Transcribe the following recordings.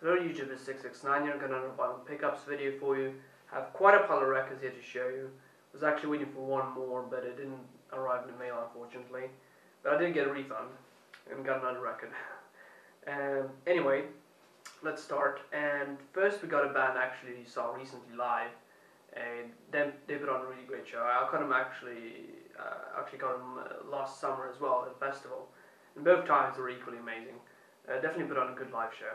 Hello YouTube, it's 669 here. I'm going to run a pickups video for you. I have quite a pile of records here to show you. I was actually waiting for one more, but it didn't arrive in the mail unfortunately. But I did get a refund and got another record. Anyway, let's start. And first we got a band actually you saw recently live. And then they put on a really great show. I caught them actually got them last summer as well at a festival. And both times were equally amazing. Definitely put on a good live show.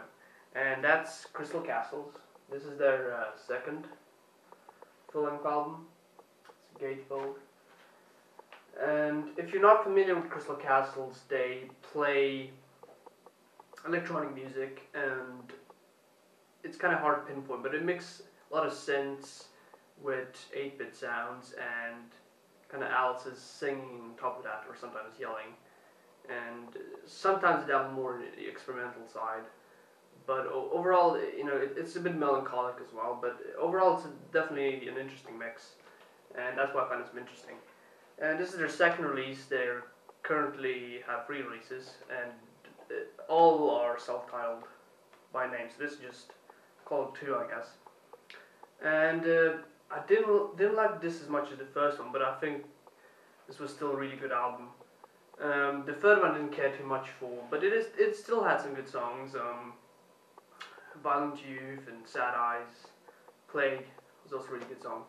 And that's Crystal Castles. This is their second full-length album. It's a gatefold. And if you're not familiar with Crystal Castles, they play electronic music, and it's kind of hard to pinpoint, but it mixes a lot of synths with 8-bit sounds, and kind of Alice is singing on top of that, or sometimes yelling. And sometimes they have more on the experimental side. But overall, you know, it's a bit melancholic as well. But overall, it's definitely an interesting mix, and that's why I find this interesting. And this is their second release. They currently have 3 releases, and all are self-titled by name. So this is just called 2, I guess. And I didn't like this as much as the first one, but I think this was still a really good album. The third one I didn't care too much for, but it still had some good songs. Violent Youth and Sad Eyes, Plague was also a really good song.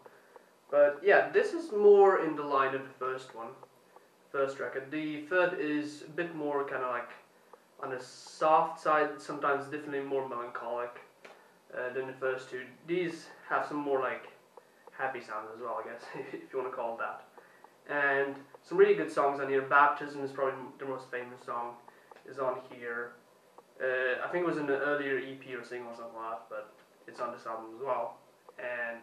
But yeah, this is more in the line of the first record. The third is a bit more kind of like on the soft side, sometimes definitely more melancholic than the first 2. These have some more like happy sounds as well, I guess, if you want to call it that. And some really good songs on here. Baptism is probably the most famous song, is on here. I think it was in an earlier EP or single or something like that, but it's on this album as well. And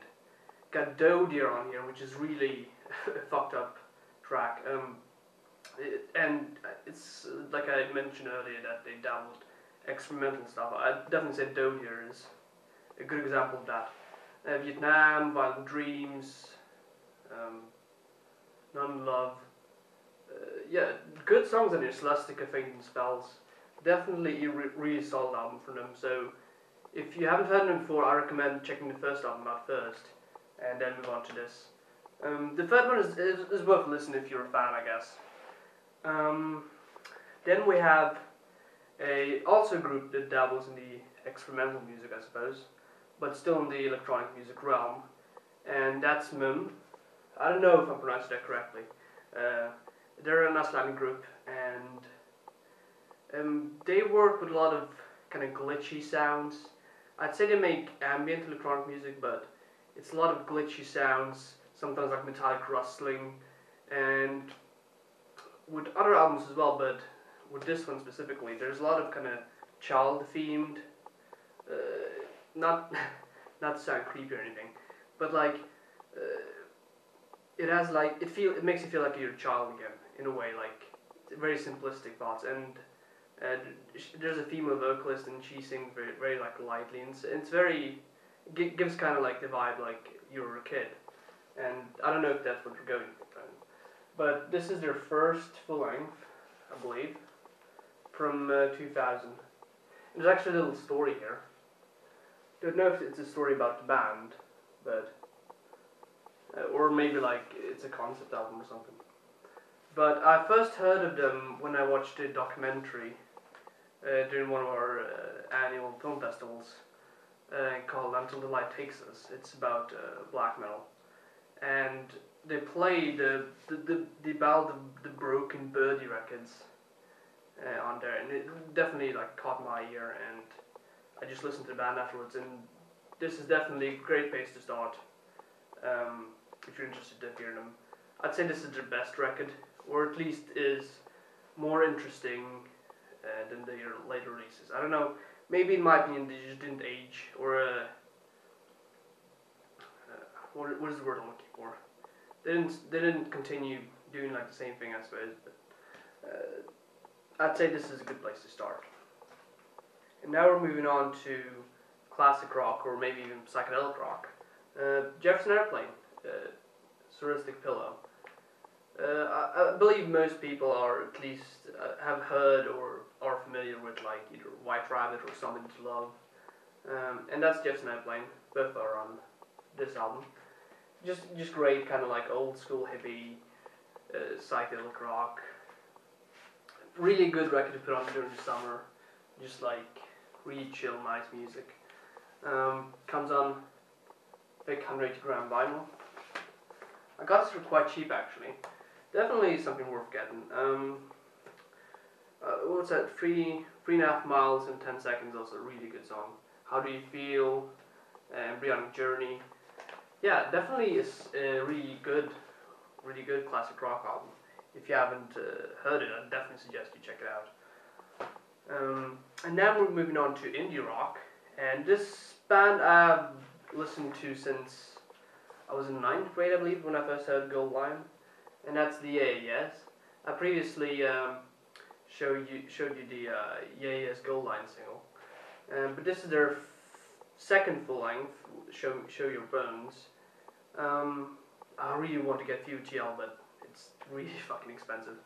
got Doe Deer on here, which is really a fucked up track. And it's like I mentioned earlier that they dabbled experimental stuff. I'd definitely say Doe Deer is a good example of that. Vietnam, Violent Dreams, None Love. Yeah, good songs on here. Celestica, Faint Spells. Definitely a really solid album from them. So if you haven't heard them before, I recommend checking the first album out first, and then move on to this. The third one is worth listening if you're a fan, I guess. Then we have also a group that dabbles in the experimental music, I suppose, but still in the electronic music realm, and that's Mum. I don't know if I pronounced that correctly. They're an Icelandic group, and they work with a lot of kind of glitchy sounds. I'd say they make ambient electronic music, but it's a lot of glitchy sounds, sometimes like metallic rustling, and with other albums as well, but with this one specifically, there's a lot of kind of child-themed, not to sound creepy or anything, but like it has like it makes you feel like you're a child again in a way, like very simplistic thoughts. And there's a female vocalist, and she sings very, very like lightly, and it's very gives kind of like the vibe like you're a kid. And I don't know if that's what we're going for, but this is their first full length, I believe, from 2000. And there's actually a little story here. Don't know if it's a story about the band, but or maybe like it's a concept album or something. But I first heard of them when I watched a documentary during one of our annual film festivals called Until the Light Takes Us. It's about black metal, and they played the Ballad of the Broken Birdie records on there, and it definitely like caught my ear, and I just listened to the band afterwards. And this is definitely a great place to start if you're interested in hearing them. I'd say this is their best record, or at least is more interesting than their later releases. I don't know, maybe in my opinion they just didn't age, or what is the word I'm looking for? They didn't continue doing like the same thing, I suppose. But I'd say this is a good place to start. And now we're moving on to classic rock, or maybe even psychedelic rock. Jefferson Airplane, Surrealistic Pillow. I believe most people are at least have heard or are familiar with like either White Rabbit or Something to Love. And that's Jefferson Airplane. Both are on this album. Just great, kind of like old school hippie, psychedelic rock. Really good record to put on during the summer. Just like really chill, nice music. Comes on big 180-gram vinyl. I got this for quite cheap actually. Definitely something worth getting. What's that? 3.5 miles in 10 seconds. Also a really good song. How Do You Feel? Embryonic Journey. Yeah, definitely is a really good classic rock album. If you haven't heard it, I definitely suggest you check it out. And now we're moving on to indie rock, and this band I've listened to since I was in 9th grade, I believe, when I first heard Gold Line, and that's the Yeah. I previously showed you the Yeah Gold Line single, but this is their second full length, Show Your Bones. I really want to get FUTL, but it's really fucking expensive.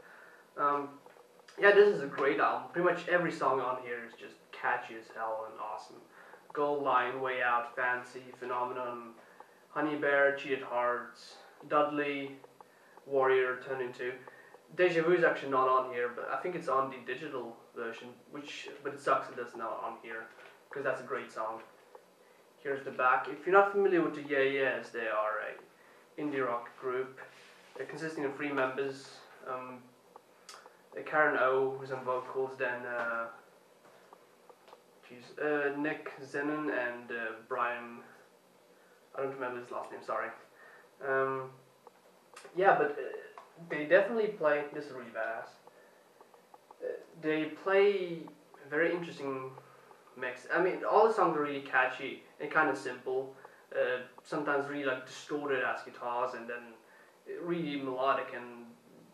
Yeah, this is a great album. Pretty much every song on here is just catchy as hell and awesome. Gold Line, Way Out, Fancy, Phenomenon, Honey Bear, Cheated Hearts, Dudley, Warrior, Turn Into. Deja Vu is actually not on here, but I think it's on the digital version, but it sucks that it's not on here, because that's a great song. Here's the back. If you're not familiar with the Yeah, they are a indie rock group consisting of 3 members. Karen O, who's on vocals, then Nick Zenon and Brian, I don't remember his last name, sorry. Yeah, but they definitely play, this is really badass, they play a very interesting mix. I mean, all the songs are really catchy and kind of simple, sometimes really like distorted ass guitars, and then really melodic and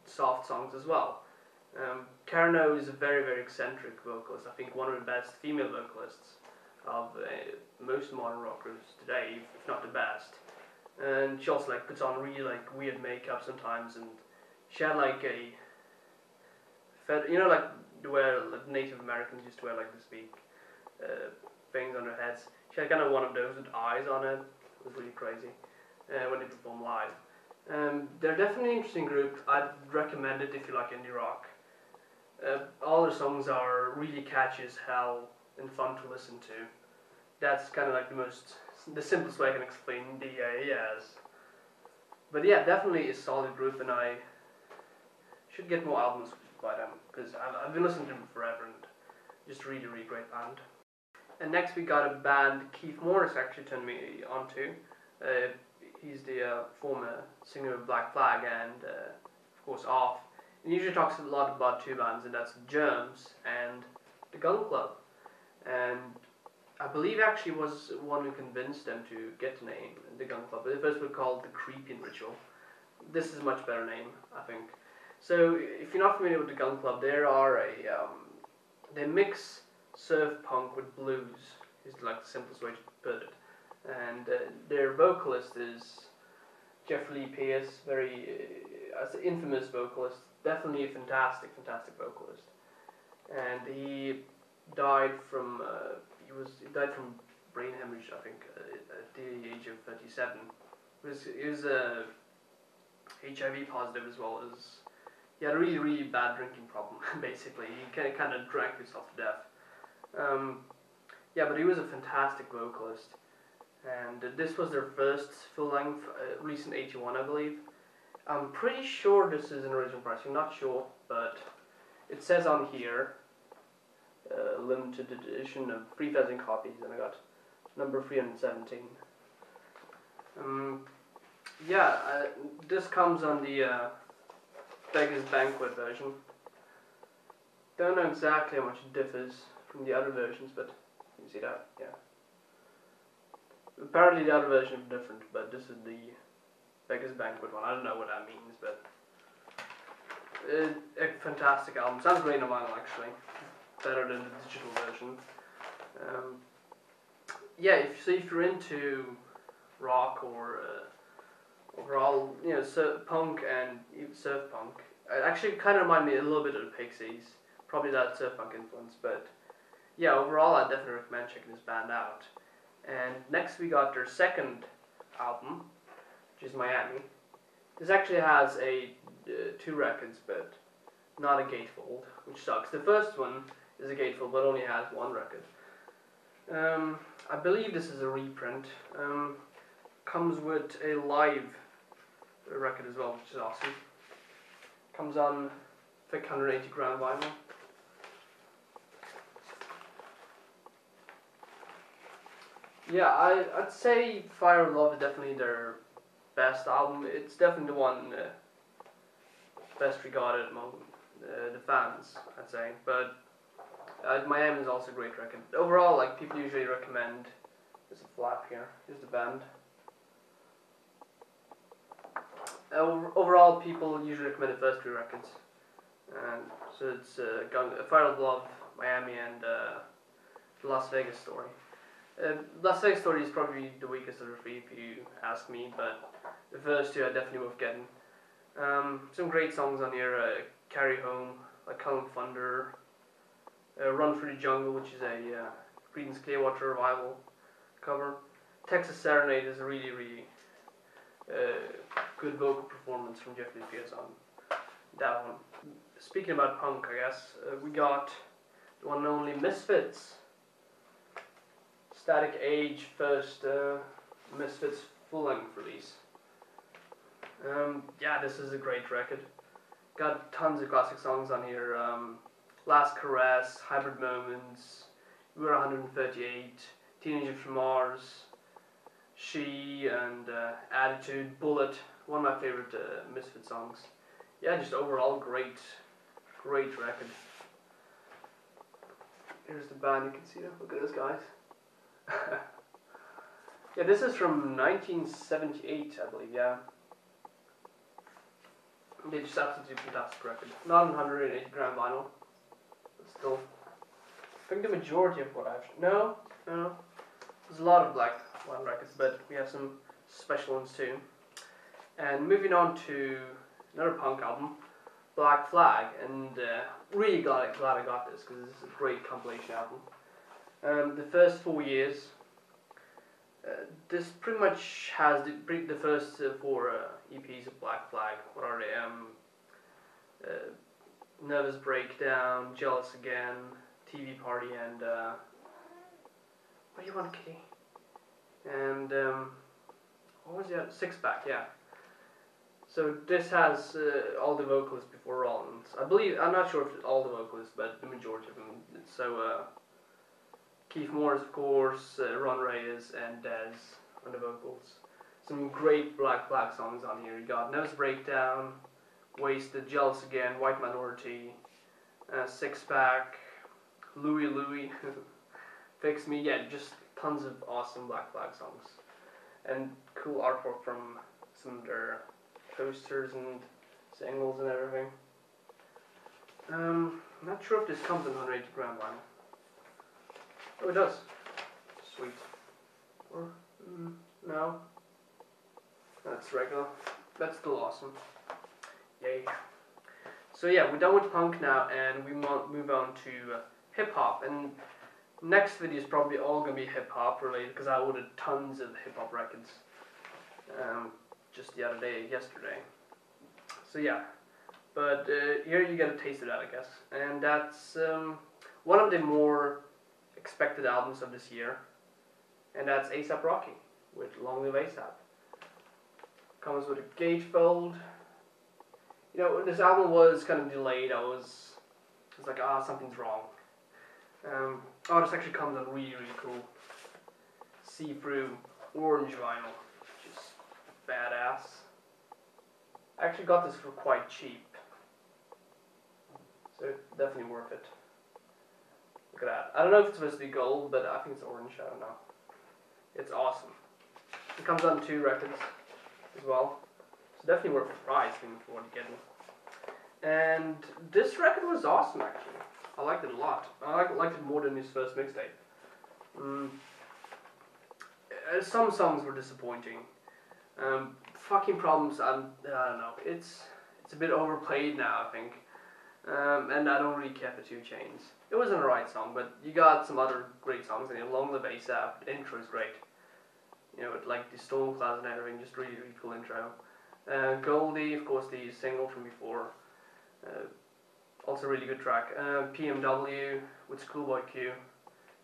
soft songs as well. Karen O is a very eccentric vocalist. I think one of the best female vocalists of most modern rock groups today, if not the best. And she also like puts on really like weird makeup sometimes, and she had like a like where like Native Americans used to wear like this big things on their heads. She had kind of one of those with eyes on it. It was really crazy when they perform live. They're definitely an interesting group. I'd recommend it if you like indie rock. All their songs are really catchy as hell and fun to listen to. That's kind of like the simplest way I can explain the Yes. But yeah, definitely a solid group, and I should get more albums by them, because I've been listening to them forever, and just really great band. And next we got a band Keith Morris actually turned me onto. He's the former singer of Black Flag and of course Off. And he usually talks a lot about 2 bands, and that's Germs and the Gun Club. And I believe actually was one who convinced them to get the name the Gun Club. They first were called the Creeping Ritual. This is a much better name, I think. So if you're not familiar with the Gun Club, they mix surf punk with blues, is like the simplest way to put it. And their vocalist is Jeffrey Lee Pierce, as an infamous vocalist, definitely a fantastic vocalist. And he died from brain hemorrhage, I think, at the age of 37. He was HIV positive, as well as he had a really bad drinking problem. Basically, he kind of drank himself to death. Yeah, but he was a fantastic vocalist. And this was their first full-length, released in '81, I believe. I'm pretty sure this is an original pricing, not sure, but it says on here, limited edition of 3,000 copies, and I got number 317. This comes on the Beggar's Banquet version. Don't know exactly how much it differs from the other versions, but you see that, yeah. Apparently the other version is different, but this is the Beggar's Banquet one. I don't know what that means, but a fantastic album. Sounds great on vinyl, actually. Better than the digital version. If you're into rock or overall, punk and surf punk, it actually kind of reminded me a little bit of the Pixies. Probably that surf punk influence, but yeah, overall I definitely recommend checking this band out. And next we got their second album, which is Miami. This actually has two records, but not a gatefold, which sucks. The first one is a gatefold, but only has one record. I believe this is a reprint. Comes with a live record as well, which is awesome. Comes on thick 180 gram vinyl. Yeah, I'd say Fire of Love is definitely their best album. It's definitely the one best regarded among the fans, I'd say. But Miami is also a great record. Overall, like, people usually recommend. There's a flap here. Here's the band. Overall, people usually recommend the first three records. And so it's Fire of Love, Miami, and the Las Vegas Story. Las Vegas Story is probably the weakest of the three, if you ask me, but the first two are definitely worth getting. Some great songs on here: Carry Home, like Calm Thunder, Run Through the Jungle, which is a Creedence Clearwater Revival cover. Texas Serenade is a really, really good vocal performance from Jeff Lippius on that one. Speaking about punk, I guess, we got the one and only Misfits. Static Age, first Misfits full-length release. Yeah, this is a great record. Got tons of classic songs on here. Last Caress, Hybrid Moments, We Were 138, Teenager from Mars, She, and Attitude, Bullet, one of my favorite Misfit songs. Yeah, just overall great record. Here's the band, you can see them. Look at this, guys. Yeah, this is from 1978, I believe, yeah. They just absolutely fantastic record. Not on 180 gram vinyl, but still. I think the majority of what I've... No. There's a lot of black vinyl records, but we have some special ones too. And moving on to another punk album, Black Flag, and really glad I got this, because this is a great compilation album. The first 4 years, this pretty much has the first four EPs of Black Flag. What are they? Nervous Breakdown, Jealous Again, TV Party, and what do you want, Kitty? And what was the other? Six Pack, yeah. So this has all the vocalists before Rollins. I'm not sure if it's all the vocalists, but the majority of them. So Keith Morris, of course, Ron Reyes, and Dez on the vocals. Some great Black Flag songs on here. You got Nervous Breakdown, Wasted, Jealous Again, White Minority, Six Pack, Louie, Fix Me. Yeah, just tons of awesome Black Flag songs. And cool artwork from some of their posters and singles and everything. I'm not sure if this comes in 180 gram vinyl. Oh, it does. Sweet. Or, no. That's regular. That's still awesome. Yay. So yeah, we're done with punk now, and we move on to hip-hop. And next video is probably all going to be hip-hop related, because I ordered tons of hip-hop records just the other day, yesterday. So yeah. But here you get a taste of that, I guess. And that's one of the more expected albums of this year, and that's A$AP Rocky with LongLiveA AP. Comes with a gatefold. You know, when this album was kind of delayed, I was like, something's wrong. This actually comes on really cool see-through orange vinyl, which is badass. I actually got this for quite cheap, so definitely worth it. Look at that. I don't know if it's supposed to be gold, but I think it's orange. I don't know. It's awesome. It comes on 2 records as well. It's definitely worth the price for what you're getting. And this record was awesome, actually. I liked it a lot. I liked it more than his first mixtape. Some songs were disappointing. Fucking Problems, I don't know. It's a bit overplayed now, I think. And I don't really care for 2 Chainz. It wasn't a right song, but you got some other great songs in it. LongLiveA AP, the intro is great. You know, with like the storm clouds and everything, just really, really cool intro. Goldie, of course, the single from before. Also a really good track. PMW with Schoolboy Q.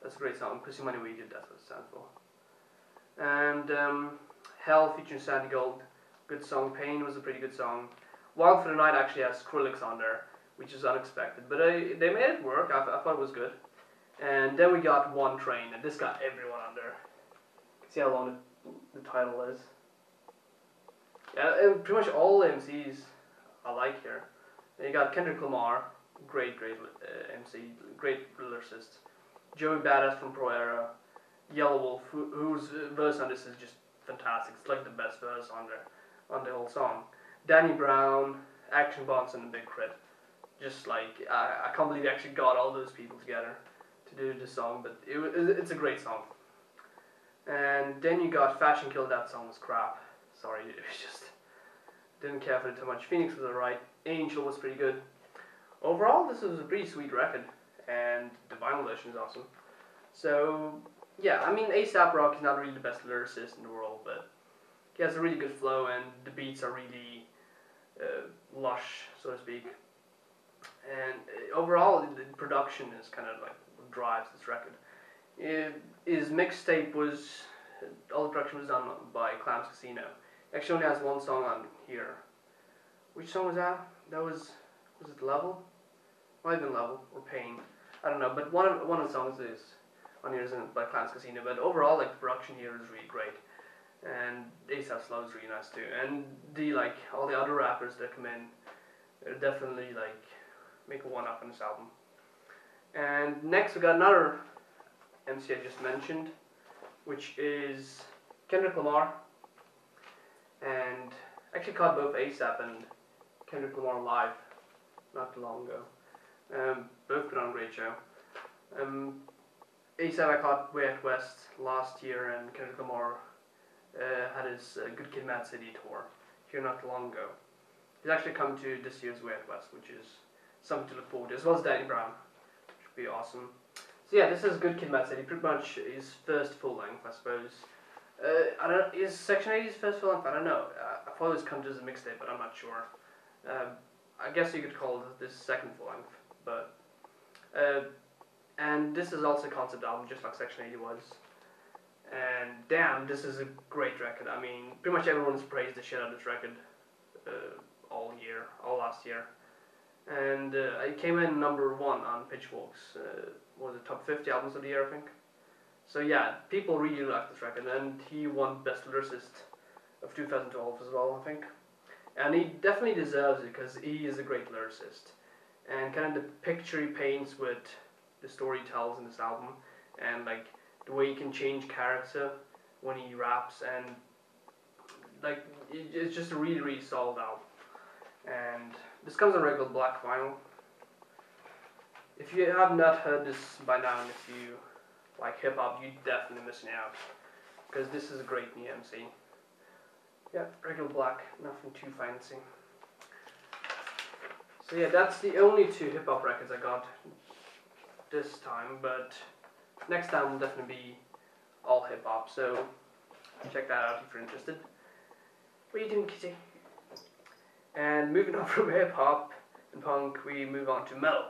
That's a great song. Pussy Money Weed, that's what it stands for. And Hell featuring Sandy Gold. Good song. Pain was a pretty good song. Wild for the Night actually has Skrillex on there, which is unexpected. But they made it work. I thought it was good. And then we got One Train, and this got everyone on there. You can see how long the title is. Yeah, and pretty much all the MCs I like here. Then you got Kendrick Lamar, great MC, great lyricist. Joey Badass from Pro Era. Yellow Wolf, whose verse on this is just fantastic. It's like the best verse on there, on the whole song. Danny Brown, Action Bombs, and Big Crit. Just like, I can't believe they actually got all those people together to do this song, but it's a great song. And then you got Fashion Kill, that song was crap. Sorry, it was just, didn't care for it too much. Phoenix was alright, Angel was pretty good. Overall, this was a pretty sweet record, and the vinyl version is awesome. So, yeah, I mean, A$AP Rocky is not really the best lyricist in the world, but he has a really good flow, and the beats are really lush, so to speak. And overall, the production is kind of like what drives this record. His mixtape was, all the production was done by Clams Casino. He actually only has 1 song on here. Which song was that? That was it Level? Might have been Level, or Pain. I don't know, but one of the songs is on here isn't by Clams Casino. But overall, like, the production here is really great. And A$AP Slow is really nice too. And all the other rappers that come in, they're definitely like make a one-up on this album. And next we got another MC I just mentioned, which is Kendrick Lamar. And I actually caught both A$AP and Kendrick Lamar live not too long ago. Both put on a great show. A$AP I caught Way Out West last year, and Kendrick Lamar had his Good.Kid.Maad.City tour here not too long ago. He's actually come to this year's Way Out West, which is something to look forward to, as well as Danny Brown, which would be awesome. So yeah, this is Good.Kid.Maad.City, pretty much his first full length, I suppose. I don't. Is Section 80's first full length? I don't know. I thought it was come to as a mixtape, but I'm not sure. I guess you could call this second full length, but and this is also a concept album, just like Section 80 was. And damn, this is a great record. I mean, pretty much everyone's praised the shit out of this record all last year. And it came in #1 on Pitchfork's, was it top 50 albums of the year, I think. So yeah, people really like this record, and he won Best Lyricist of 2012 as well, I think. And he definitely deserves it, because he is a great lyricist. And kind of the picture he paints with the story he tells in this album, and like the way he can change character when he raps, and like it's just a really, really solid album. And this comes on regular black vinyl. If you have not heard this by now, and if you like hip hop, you're definitely missing out, because this is a great new MC. Yeah, regular black, nothing too fancy. So yeah, that's the only 2 hip hop records I got this time, but next time will definitely be all hip hop, so check that out if you're interested. What are you doing, kitty? And moving on from hip hop and punk, we move on to metal.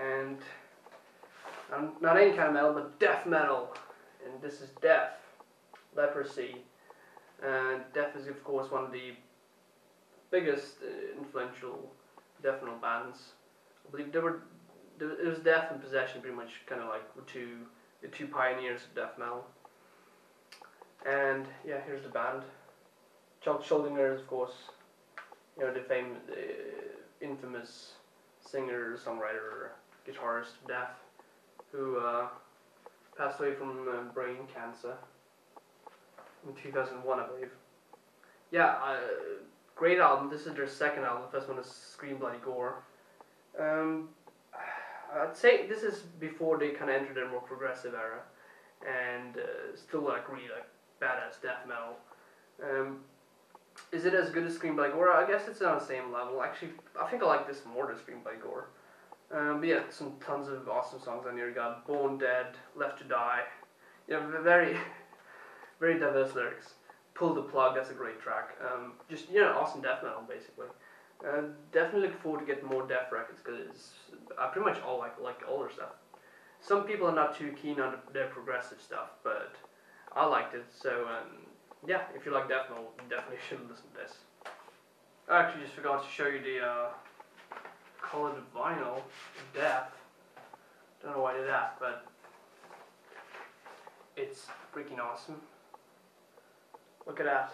And not any kind of metal, but death metal. And this is Death, Leprosy. And Death is, of course, one of the biggest influential death metal bands. I believe it was Death and Possession, pretty much kind of like the two pioneers of death metal. And yeah, here's the band. Chuck Schuldiner is, of course, you know, the famous, infamous singer, songwriter, guitarist of Death, who passed away from brain cancer in 2001, I believe. Yeah, great album. This is their second album. The first one is Scream Bloody Gore. I'd say this is before they kind of entered their more progressive era, and still like really like badass death metal. Is it as good as Screenplay Gore? I guess it's on the same level. Actually, I think I like this more than Screenplay Gore. But yeah, some tons of awesome songs on here. You got Born Dead, Left to Die. You know, very, very diverse lyrics. Pull the Plug, that's a great track. Just, you know, awesome death metal, basically. Definitely look forward to getting more death records, because I pretty much all like older stuff. Some people are not too keen on their progressive stuff, but I liked it, so yeah, if you like death metal, you definitely should listen to this. I actually just forgot to show you the colored vinyl of Death. Don't know why I did that, but it's freaking awesome. Look at that.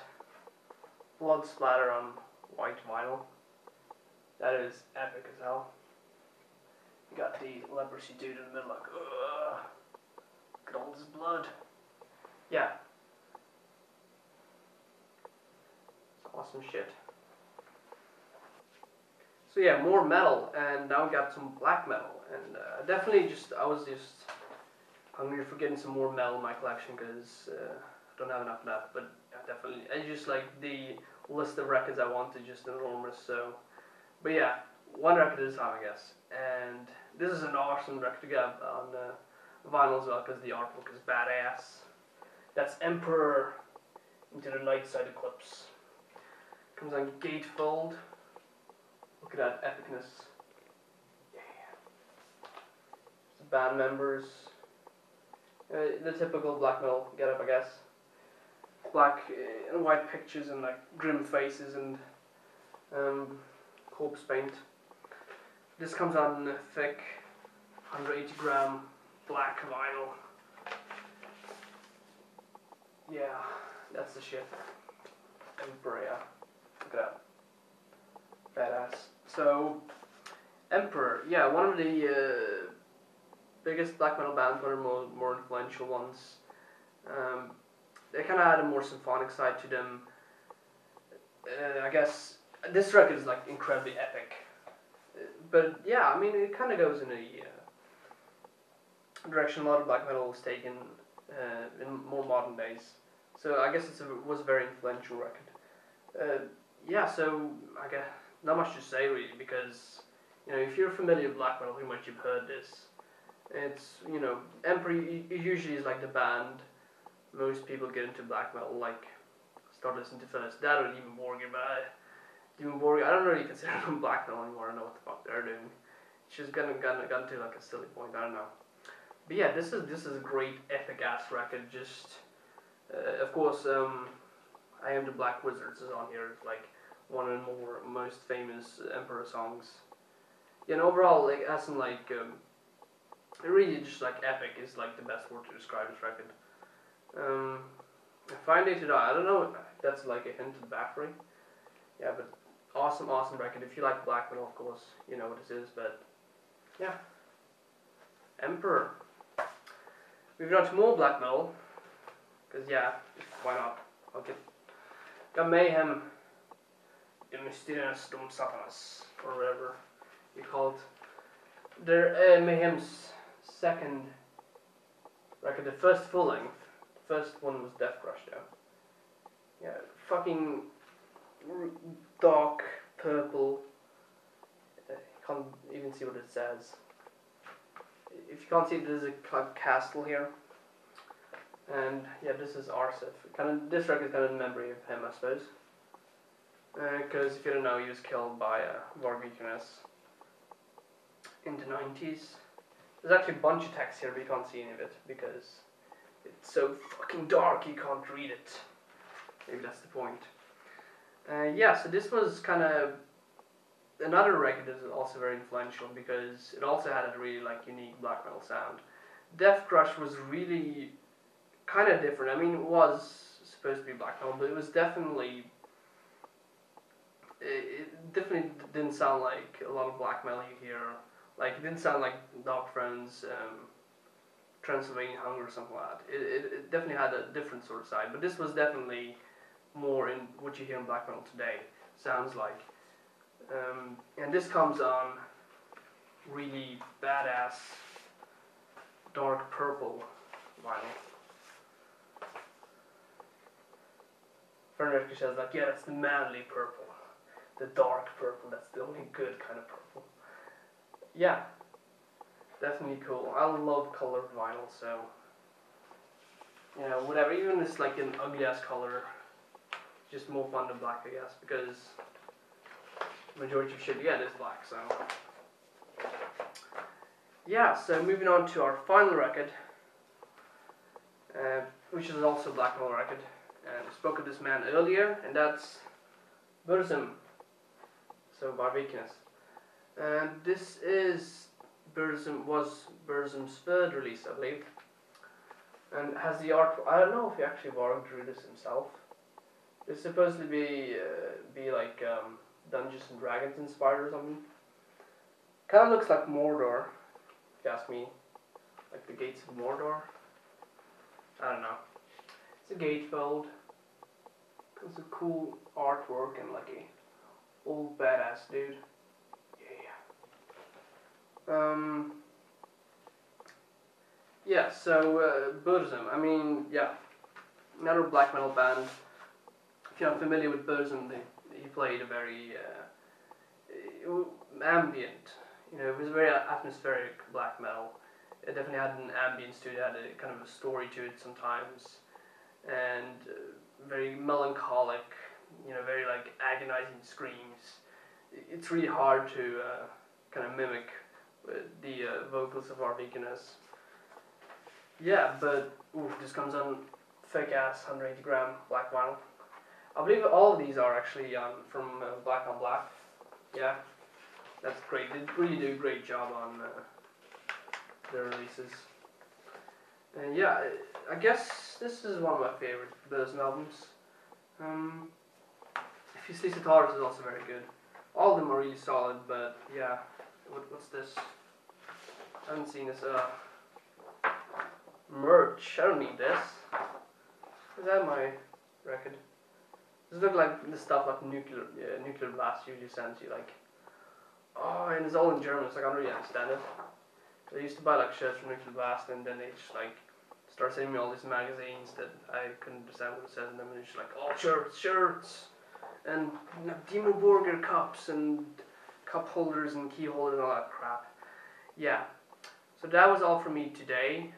Blood splatter on white vinyl. That is epic as hell. You got the Leprosy dude in the middle like, ugh. Look at all this blood. Yeah. It's awesome shit. So yeah, more metal, and now we got some black metal, and I was just hungry for getting some more metal in my collection, because I don't have enough left, but definitely, I just like the list of records I want is just enormous, so, but yeah, one record at a time, I guess, and this is an awesome record to get on vinyl as well, because the artwork is badass. That's Emperor into the Nightside Eclipse. Comes on gatefold. Look at that epicness. Yeah. The band members. The typical black metal getup, I guess. Black and white pictures and like grim faces and corpse paint. This comes on thick 180 gram black vinyl. Yeah, that's the shit. Emperor, yeah. Look at that. Badass. So, Emperor, yeah, one of the biggest black metal bands, one of the more influential ones. They kind of had a more symphonic side to them. I guess this record is like incredibly epic. But yeah, I mean, it kind of goes in a direction a lot of black metal was taken in more modern days. So I guess it was a very influential record. Yeah, so I guess not much to say really, because you know, if you're familiar with black metal, pretty much you've heard this. It's, you know, Emperor usually is like the band most people get into black metal, like start listening to first. That or Demon Borgir, but I don't really consider them black metal anymore. I don't know what the fuck they're doing. It's just gotten to like a silly point. I don't know. But yeah, this is a great epic ass record. Just of course, I Am the Black Wizards is on here. It's like one of the most famous Emperor songs. Yeah, and overall, like, it has some like really just like epic is like the best word to describe this record. Fine Day to Die. I don't know if that's like a hint of Battery. Yeah, but awesome record. If you like black metal, of course, you know what this is. But yeah, Emperor. Moving on to more black metal, because yeah, why not? Okay. Got Mayhem, the Mysteriis Sathanas, or whatever you call it. They're Mayhem's second record, the first full length. The first one was Death Crush, though. Yeah, fucking dark purple. You can't even see what it says. If you can't see it, there's a castle here. And yeah, this is Arsif. This record is kind of in memory of him, I suppose. Because if you don't know, he was killed by Vargas in the 90s. There's actually a bunch of text here, but you can't see any of it because it's so fucking dark you can't read it. Maybe that's the point. Yeah, so this was kind of another record that is also very influential because it also had a really like unique black metal sound. Death Crush was really kind of different. I mean, it was supposed to be black metal, but it was definitely it definitely didn't sound like a lot of black metal you hear. Like, it didn't sound like Dark Friends, Transylvanian Hunger or something like that. It definitely had a different sort of side, but this was definitely more in what you hear in black metal today, sounds like. And this comes on really badass dark purple vinyl. one record says like, yeah, that's the manly purple, the dark purple, that's the only good kind of purple. Yeah, definitely cool. I love colored vinyl, so you know, whatever, even if it's like an ugly ass color, just more fun than black, I guess, because the majority of shit you get is black, so. Yeah, so moving on to our final record, which is also a black metal record. I spoke of this man earlier, and that's Burzum, so Barbicanus. And this is was Burzum's third release, I believe, and has the art. I don't know if he actually drew this himself. It's supposed to be like Dungeons and Dragons inspired or something. Kind of looks like Mordor, if you ask me, like the gates of Mordor. I don't know. It's a gatefold. It's a cool artwork and like a old badass dude. Yeah. Yeah. So Burzum. I mean, yeah, another black metal band. If you're not familiar with Burzum, he played a very ambient. You know, it was very atmospheric black metal. It definitely had an ambience to it. It had a kind of a story to it sometimes, and very melancholic. You know, very like agonizing screams. It's really hard to kind of mimic the vocals of Arvicanus. Yeah, but this comes on fake ass 180 gram black vinyl. I believe all of these are actually from Black on Black. Yeah, that's great. They really do a great job on their releases. And yeah, I guess this is one of my favorite Burzum albums. If you see Sathanas is also very good. All of them are really solid, but yeah. What's this? I haven't seen this. Merch. I don't need this. Is that my record? Does it look like the stuff like Nuclear Blast usually sends you, like, oh, and it's all in German, so I can't really understand it. I used to buy like shirts from Nuclear Blast, and then they just like start sending me all these magazines that I couldn't understand what it said in them, and it's just like, oh, shirts, and Demo Burger cups, and cup holders, and key holders, and all that crap. Yeah, so that was all from me today.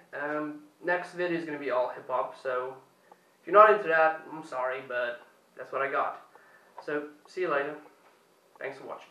Next video is going to be all hip hop, so if you're not into that, I'm sorry, but that's what I got. So, see you later. Thanks for watching.